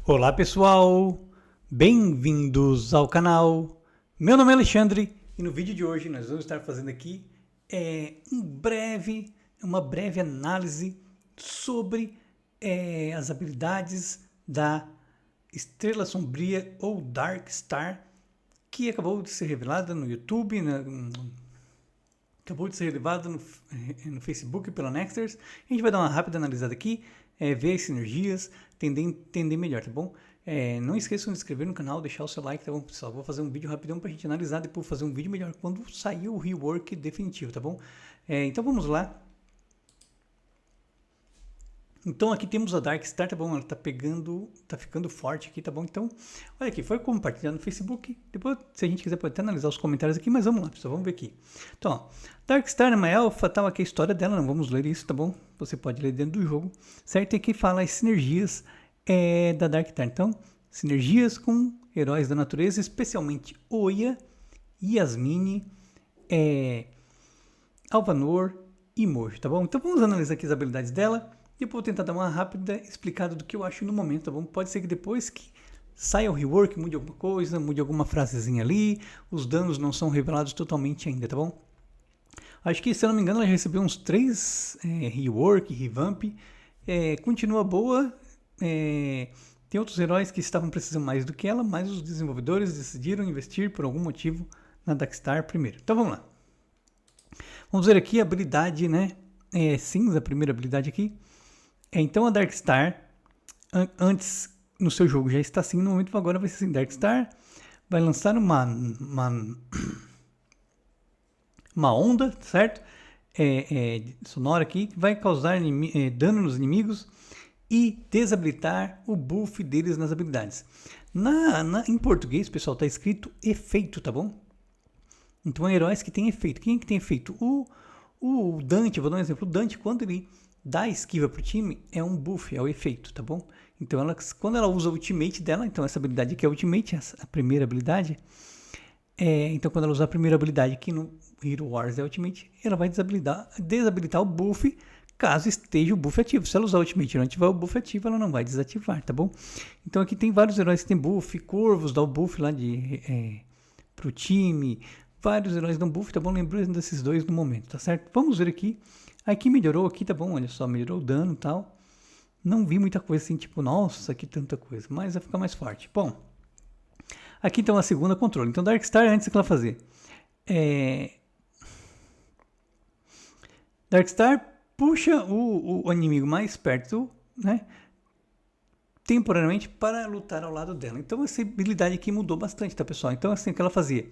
Olá pessoal, bem-vindos ao canal. Meu nome é Alexandre e no vídeo de hoje nós vamos estar fazendo aqui uma breve análise sobre as habilidades da Estrela Sombria ou Dark Star, que acabou de ser revelada no YouTube, acabou de ser revelada no Facebook pela Nexters. A gente vai dar uma rápida analisada aqui, ver as sinergias, entender melhor, tá bom? Não esqueçam de se inscrever no canal, deixar o seu like, tá bom, pessoal? Vou fazer um vídeo rapidão pra gente analisar, depois fazer um vídeo melhor quando sair o rework definitivo, tá bom? Então vamos lá. Então aqui temos a Dark Star, tá bom? Ela tá ficando forte aqui, tá bom? Então, olha aqui, foi compartilhado no Facebook. Depois, se a gente quiser, pode até analisar os comentários aqui, mas vamos lá, pessoal, vamos ver aqui. Então, ó, Dark Star é uma elfa, tal, aqui a história dela, não vamos ler isso, tá bom? Você pode ler dentro do jogo, certo? E aqui fala as sinergias da Dark Star. Então, sinergias com heróis da natureza, especialmente Oya, Yasmine, Alvanor e Mojo, tá bom? Então vamos analisar aqui as habilidades dela. E eu vou tentar dar uma rápida explicada do que eu acho no momento, tá bom? Pode ser que depois que saia o rework, mude alguma coisa, mude alguma frasezinha ali, os danos não são revelados totalmente ainda, tá bom? Acho que, se eu não me engano, ela já recebeu uns 3 rework, revamp, continua boa, tem outros heróis que estavam precisando mais do que ela, mas os desenvolvedores decidiram investir por algum motivo na Darkstar primeiro. Então vamos lá. Vamos ver aqui a habilidade, né? Cinza, a primeira habilidade aqui. Então a Darkstar, antes no seu jogo já está assim, no momento agora vai ser assim, Darkstar vai lançar uma onda, certo? Sonora aqui, que vai causar dano nos inimigos e desabilitar o buff deles nas habilidades. Em português, pessoal, está escrito efeito, tá bom? Então, heróis que tem efeito. Quem é que tem efeito? O Dante, vou dar um exemplo. O Dante, quando ele dá esquiva pro time, é um buff, é o efeito, tá bom? Então, quando ela usa o ultimate dela, então essa habilidade aqui é o ultimate, a primeira habilidade. Então, quando ela usar a primeira habilidade aqui no Hero Wars Ultimate, ela vai desabilitar o buff, caso esteja o buff ativo. Se ela usar o ultimate e não tiver o buff ativo, ela não vai desativar, tá bom? Então, aqui tem vários heróis que tem buff, Corvus dá o buff lá pro time, vários heróis dão buff, tá bom? Lembrando desses dois no momento, tá certo? Vamos ver aqui. Aqui melhorou, aqui tá bom, olha só, melhorou o dano e tal. Não vi muita coisa assim, tipo, nossa, que tanta coisa, mas vai ficar mais forte. Bom, aqui então a segunda controle. Então, Darkstar, antes que ela fazer. Darkstar puxa o inimigo mais perto, né? Temporariamente para lutar ao lado dela. Então, essa habilidade aqui mudou bastante, tá, pessoal? Então, assim, o que ela fazia.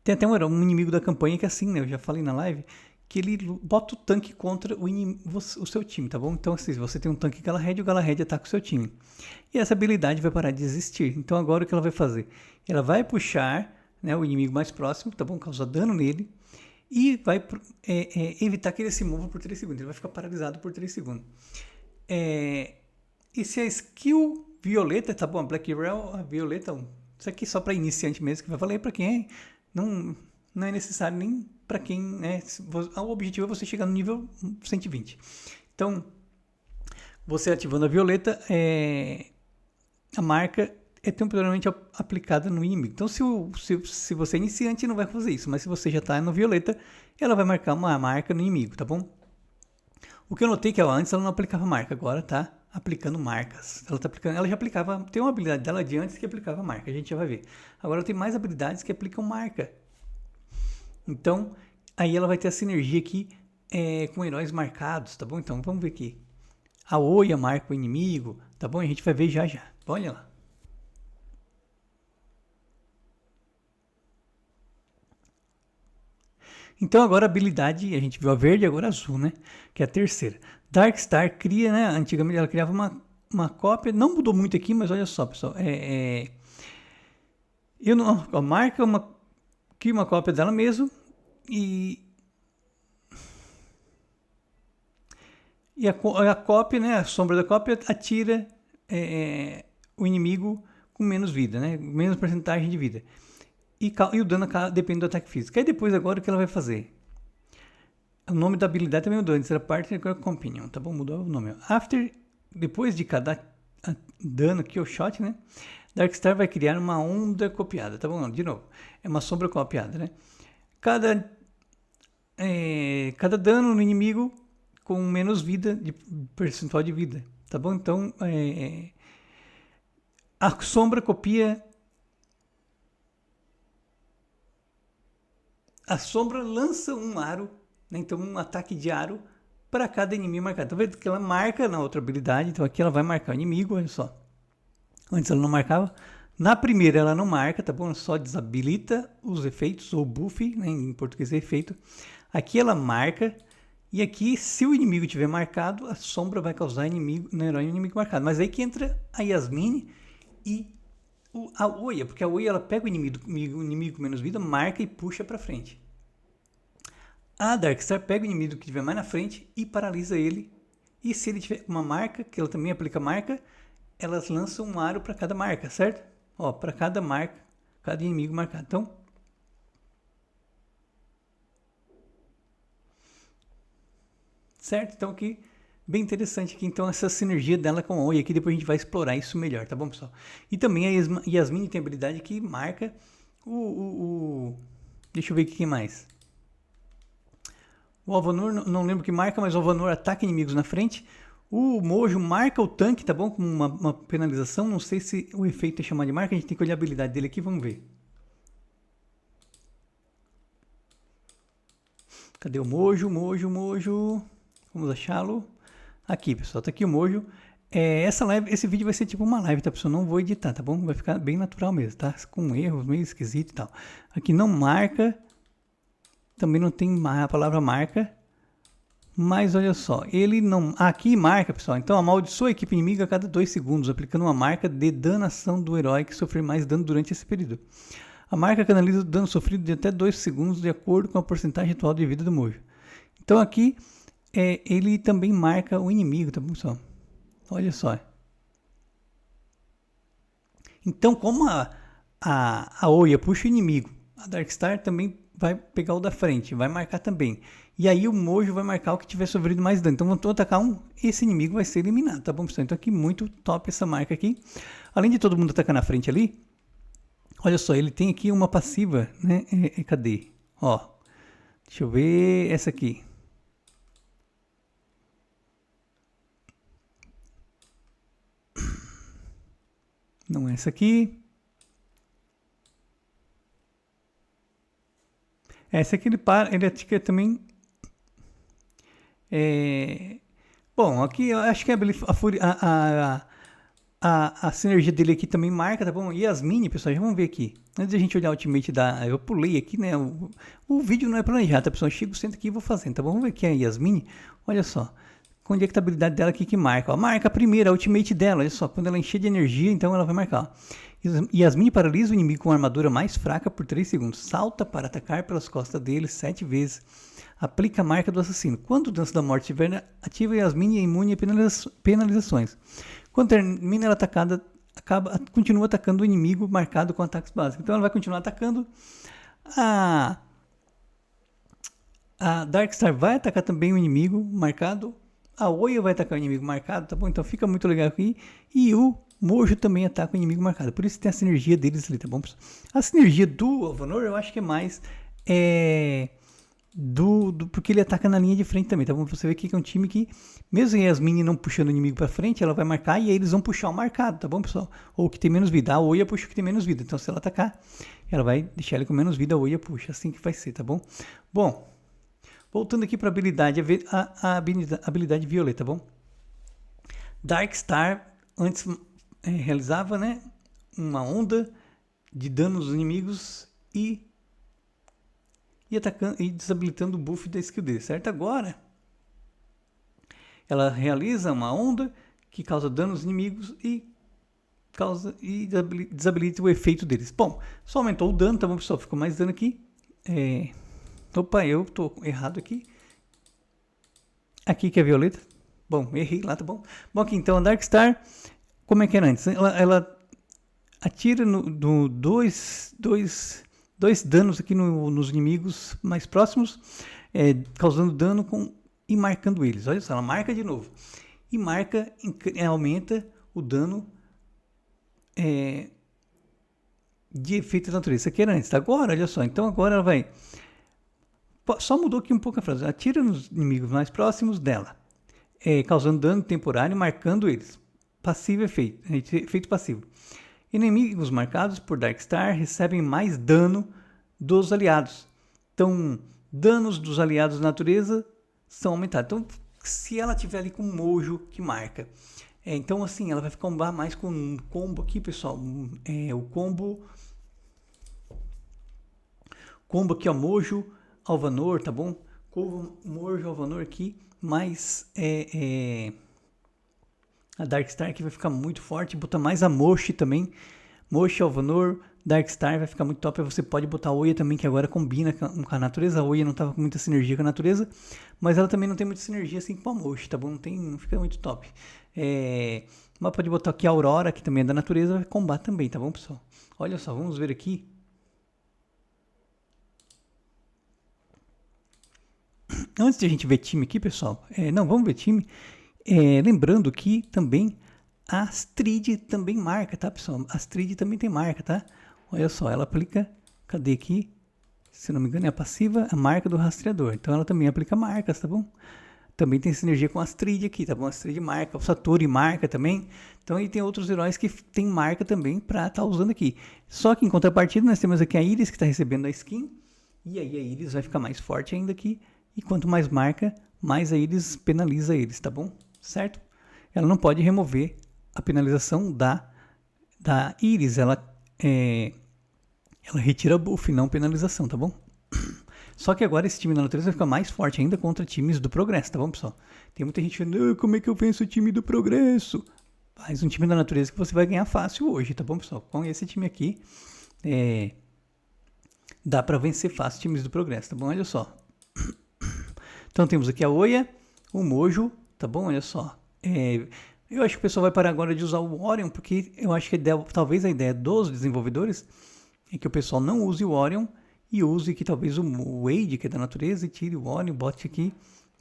Tem até um inimigo da campanha que é assim, né? Eu já falei na live, que ele bota o tanque contra o seu time, tá bom? Então, assim, se você tem um tanque Galahad, o Galahad ataca o seu time. E essa habilidade vai parar de existir. Então, agora o que ela vai fazer? Ela vai puxar, né, o inimigo mais próximo, tá bom? Causar dano nele. E vai evitar que ele se mova por 3 segundos. Ele vai ficar paralisado por 3 segundos. E se a skill violeta, tá bom? A Black Rail, a violeta, isso aqui só para iniciante mesmo, que vai valer para quem não é necessário nem para quem o objetivo é você chegar no nível 120. Então, você ativando a violeta, a marca é temporariamente aplicada no inimigo. Então, se você é iniciante, não vai fazer isso, mas se você já está no violeta, ela vai marcar uma marca no inimigo, tá bom? O que eu notei que antes ela não aplicava marca, agora tá aplicando marcas. Ela já aplicava, tem uma habilidade dela de antes que aplicava marca, a gente já vai ver. Agora tem mais habilidades que aplicam marca. Então, aí ela vai ter a sinergia aqui com heróis marcados, tá bom? Então, vamos ver aqui. A Oya marca o inimigo, tá bom? A gente vai ver já. Olha lá. Então, agora a habilidade, a gente viu a verde, agora a azul, né? Que é a terceira. Darkstar cria, né? Antigamente ela criava uma cópia, não mudou muito aqui, mas olha só, pessoal. A marca cria uma cópia dela mesmo e a cópia, né? A sombra da cópia atira o inimigo com menos vida, né? Menos porcentagem de vida. E o dano depende do ataque físico. Aí depois, agora, o que ela vai fazer? O nome da habilidade também mudou. Antes era Partner, agora Companion, tá bom? Mudou o nome. Depois de cada dano aqui, o shot, né? Darkstar vai criar uma onda copiada, tá bom? De novo, é uma sombra copiada, né? Cada dano no inimigo com menos vida, de percentual de vida, tá bom? Então, a sombra copia... A sombra lança um aro, né? Então um ataque de aro para cada inimigo marcado. Tá vendo que ela marca na outra habilidade, então aqui ela vai marcar o inimigo, olha só. Antes ela não marcava. Na primeira ela não marca, tá bom? Ela só desabilita os efeitos, ou buff, né? Em português é efeito. Aqui ela marca, e aqui se o inimigo tiver marcado, a sombra vai causar inimigo, no herói inimigo marcado. Mas aí que entra a Yasmine e a Oya, porque a Oya ela pega o inimigo com menos vida, marca e puxa para frente. A Darkstar pega o inimigo que tiver mais na frente e paralisa ele. E se ele tiver uma marca, que ela também aplica marca, elas lançam um aro para cada marca, certo? Ó, para cada marca, cada inimigo marcado. Então, certo? Então aqui, bem interessante aqui, então, essa sinergia dela com a Oya, aqui depois a gente vai explorar isso melhor, tá bom, pessoal? E também a Yasmine tem a habilidade que marca deixa eu ver aqui quem mais. O Alvanor, não lembro que marca, mas o Alvanor ataca inimigos na frente. O Mojo marca o tanque, tá bom? Com uma penalização, não sei se o efeito é chamado de marca, a gente tem que olhar a habilidade dele aqui, vamos ver. Cadê o Mojo? Vamos achá-lo. Aqui, pessoal, tá aqui o Mojo. Esse vídeo vai ser tipo uma live, tá, pessoal? Não vou editar, tá bom? Vai ficar bem natural mesmo, tá? Com erros meio esquisito e tal. Aqui não marca. Também não tem a palavra marca. Mas olha só, ele não... Aqui marca, pessoal. Então amaldiçoa a equipe inimiga a cada 2 segundos, aplicando uma marca de danação do herói que sofrer mais dano durante esse período. A marca canaliza o dano sofrido de até 2 segundos de acordo com a porcentagem atual de vida do Mojo. Então aqui ele também marca o inimigo, tá bom, pessoal? Olha só. Então como a Oya puxa o inimigo, a Darkstar também vai pegar o da frente, vai marcar também. E aí o Mojo vai marcar o que tiver sofrido mais dano. Então, quando eu atacar esse inimigo vai ser eliminado, tá bom, pessoal? Então aqui muito top essa marca aqui. Além de todo mundo atacar na frente ali, olha só, ele tem aqui uma passiva, né? Cadê? Ó, deixa eu ver essa aqui. Não é essa aqui. Essa aqui ele atica também. Bom, aqui eu acho que a sinergia dele aqui também marca, tá bom? E Yasmine, pessoal, já vamos ver aqui. Antes de a gente olhar o ultimate eu pulei aqui, né? O vídeo não é planejado, tá, pessoal? Eu chego, sento aqui e vou fazendo, tá bom? Vamos ver aqui a Yasmine. Olha só. Onde é que tá a habilidade dela aqui que marca? Ó, marca a primeira, a ultimate dela. Olha só, quando ela encher de energia, então ela vai marcar. Ó. Yasmine paralisa o inimigo com a armadura mais fraca por 3 segundos. Salta para atacar pelas costas dele 7 vezes. Aplica a marca do assassino. Quando o Danço da Morte estiver ativa, Yasmine é imune a penalizações. Quando termina ela atacada, continua atacando o inimigo marcado com ataques básicos. Então ela vai continuar atacando. A Darkstar vai atacar também o inimigo marcado. A Oya vai atacar o inimigo marcado, tá bom? Então fica muito legal aqui. E o Mojo também ataca o inimigo marcado. Por isso tem a sinergia deles ali, tá bom, pessoal? A sinergia do Alvanor eu acho que é mais... porque ele ataca na linha de frente também, tá bom? Você vê que é um time que, mesmo a Yasmine não puxando o inimigo pra frente, ela vai marcar e aí eles vão puxar o marcado, tá bom, pessoal? Ou o que tem menos vida. A Oya puxa o que tem menos vida. Então se ela atacar, ela vai deixar ele com menos vida, a Oya puxa. Assim que vai ser, tá bom? Bom, voltando aqui pra habilidade, a habilidade violeta, tá bom? Darkstar antes realizava, né, uma onda de dano nos inimigos e atacando e desabilitando o buff da skill dele, certo? Agora ela realiza uma onda que causa dano aos inimigos e desabilita o efeito deles. Bom, só aumentou o dano, tá bom, pessoal? Ficou mais dano aqui. Opa, eu tô errado aqui. Aqui que é violeta. Bom, errei lá, tá bom? Bom, aqui então a Darkstar, como é que era antes? Ela atira dois danos aqui nos inimigos mais próximos, causando dano e marcando eles. Olha só, ela marca de novo. E aumenta o dano de efeito da natureza. Isso aqui era antes. Agora, olha só. Então agora ela vai... Só mudou aqui um pouco a frase. Atira nos inimigos mais próximos dela, causando dano temporário, marcando eles. Passivo efeito. Efeito passivo. Inimigos marcados por Darkstar recebem mais dano dos aliados. Então, danos dos aliados da natureza são aumentados. Então, se ela tiver ali com um mojo que marca. Então, assim, ela vai combar mais com um combo aqui, pessoal. O combo aqui, ó, Mojo, Alvanor, tá bom? Mojo, Alvanor aqui, mais a Darkstar aqui vai ficar muito forte. Botar mais a Moshi também. Moshi, Alvanor, Darkstar vai ficar muito top. Você pode botar a Oya também, que agora combina com a natureza. A Oya não tava com muita sinergia com a natureza, mas ela também não tem muita sinergia assim com a Moshi, tá bom? Não fica muito top. Mas pode botar aqui a Aurora, que também é da natureza, vai combar também, tá bom, pessoal? Olha só, vamos ver aqui. Antes de a gente ver time aqui, pessoal, não, vamos ver time. Lembrando que também a Astrid também marca, tá, pessoal? A Astrid também tem marca, tá? Olha só, ela aplica, cadê aqui? Se não me engano é a passiva, a marca do rastreador. Então ela também aplica marcas, tá bom? Também tem sinergia com a Astrid aqui, tá bom? A Astrid marca, o Satori marca também. Então aí tem outros heróis que tem marca também pra estar usando aqui. Só que em contrapartida nós temos aqui a Iris que está recebendo a skin. E aí a Iris vai ficar mais forte ainda aqui. E quanto mais marca, mais a Iris penaliza eles, tá bom? Certo? Ela não pode remover a penalização da Iris. Ela retira buff, não penalização, tá bom? Só que agora esse time da natureza vai ficar mais forte ainda contra times do progresso, tá bom, pessoal? Tem muita gente falando, como é que eu venço o time do progresso? Faz um time da natureza que você vai ganhar fácil hoje, tá bom, pessoal? Com esse time aqui, dá pra vencer fácil times do progresso, tá bom? Olha só. Então temos aqui a Oya, o Mojo, tá bom? Olha só. Eu acho que o pessoal vai parar agora de usar o Orion, porque eu acho que talvez a ideia dos desenvolvedores é que o pessoal não use o Orion e use que talvez o Wade, que é da natureza, e tire o Orion, bote aqui.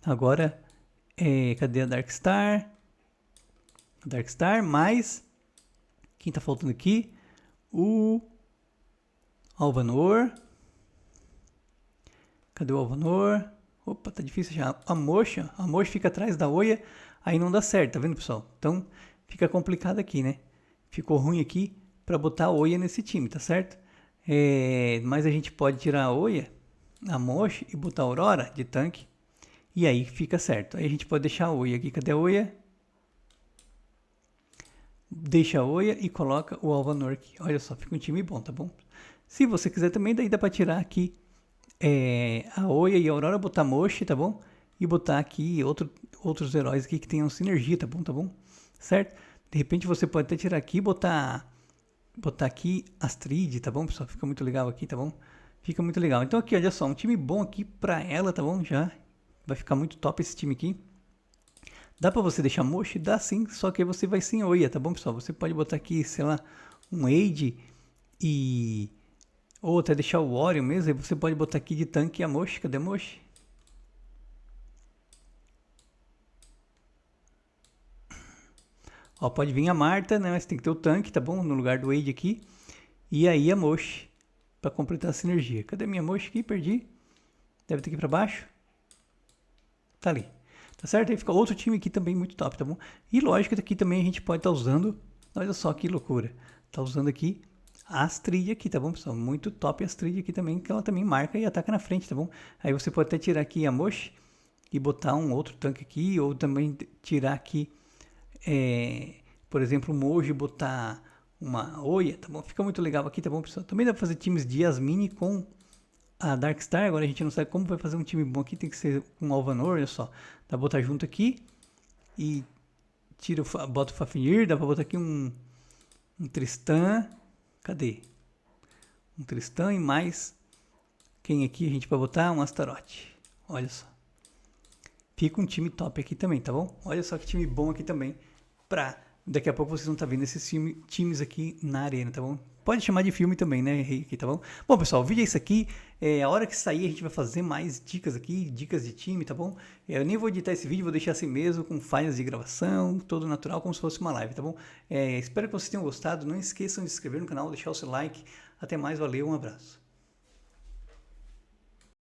Agora, cadê a Darkstar? Darkstar, mais... Quem tá faltando aqui? O Alvanor. Cadê o Alvanor? Opa, tá difícil já. A Moshi fica atrás da Oya, aí não dá certo, tá vendo, pessoal? Então, fica complicado aqui, né? Ficou ruim aqui pra botar a Oya nesse time, tá certo? Mas a gente pode tirar a Oya, a Moshi e botar a Aurora de tanque. E aí fica certo. Aí a gente pode deixar a Oya aqui. Cadê a Oya? Deixa a Oya e coloca o Alvanor aqui. Olha só, fica um time bom, tá bom? Se você quiser também, daí dá pra tirar aqui a Oya e a Aurora, botar Moshi, tá bom? E botar aqui outros heróis aqui que tenham sinergia, tá bom? Tá bom? Certo? De repente você pode até tirar aqui e botar aqui Astrid, tá bom, pessoal? Fica muito legal aqui, tá bom? Fica muito legal. Então aqui, olha só, um time bom aqui pra ela, tá bom? Já vai ficar muito top esse time aqui. Dá pra você deixar Moshi? Dá sim, só que você vai sem Oya, tá bom, pessoal? Você pode botar aqui, sei lá, um Wade ou até deixar o Orion mesmo, aí você pode botar aqui de tanque a Moshi. Cadê a Moshi? Ó, pode vir a Marta, né? Mas tem que ter o tanque, tá bom? No lugar do Wade aqui. E aí a Moshi, pra completar a sinergia. Cadê minha Moshi aqui? Perdi. Deve ter aqui pra baixo. Tá ali. Tá certo? Aí fica outro time aqui também muito top, tá bom? E lógico que aqui também a gente pode estar usando... Olha só que loucura. Tá usando aqui a Astrid aqui, tá bom, pessoal? Muito top a Astrid aqui também, que ela também marca e ataca na frente, tá bom? Aí você pode até tirar aqui a Moshi e botar um outro tanque aqui, ou também tirar aqui, por exemplo, o Mojo e botar uma Oya, tá bom? Fica muito legal aqui, tá bom, pessoal? Também dá pra fazer times de Yasmine com a Darkstar. Agora a gente não sabe como vai fazer um time bom aqui, tem que ser com o Alvanor, olha só. Dá pra botar junto aqui e bota o Fafnir, dá pra botar aqui um Tristan. Cadê? Um Tristan e mais quem aqui a gente vai botar? Um Astaroth. Olha só. Fica um time top aqui também, tá bom? Olha só que time bom aqui também pra Daqui a pouco vocês vão estar vendo esses times aqui na arena, tá bom? Pode chamar de filme também, né, Henrique, tá bom? Bom, pessoal, o vídeo é isso aqui. A hora que sair a gente vai fazer mais dicas aqui, dicas de time, tá bom? Eu nem vou editar esse vídeo, vou deixar assim mesmo, com falhas de gravação, todo natural, como se fosse uma live, tá bom? Espero que vocês tenham gostado. Não esqueçam de se inscrever no canal, deixar o seu like. Até mais, valeu, um abraço.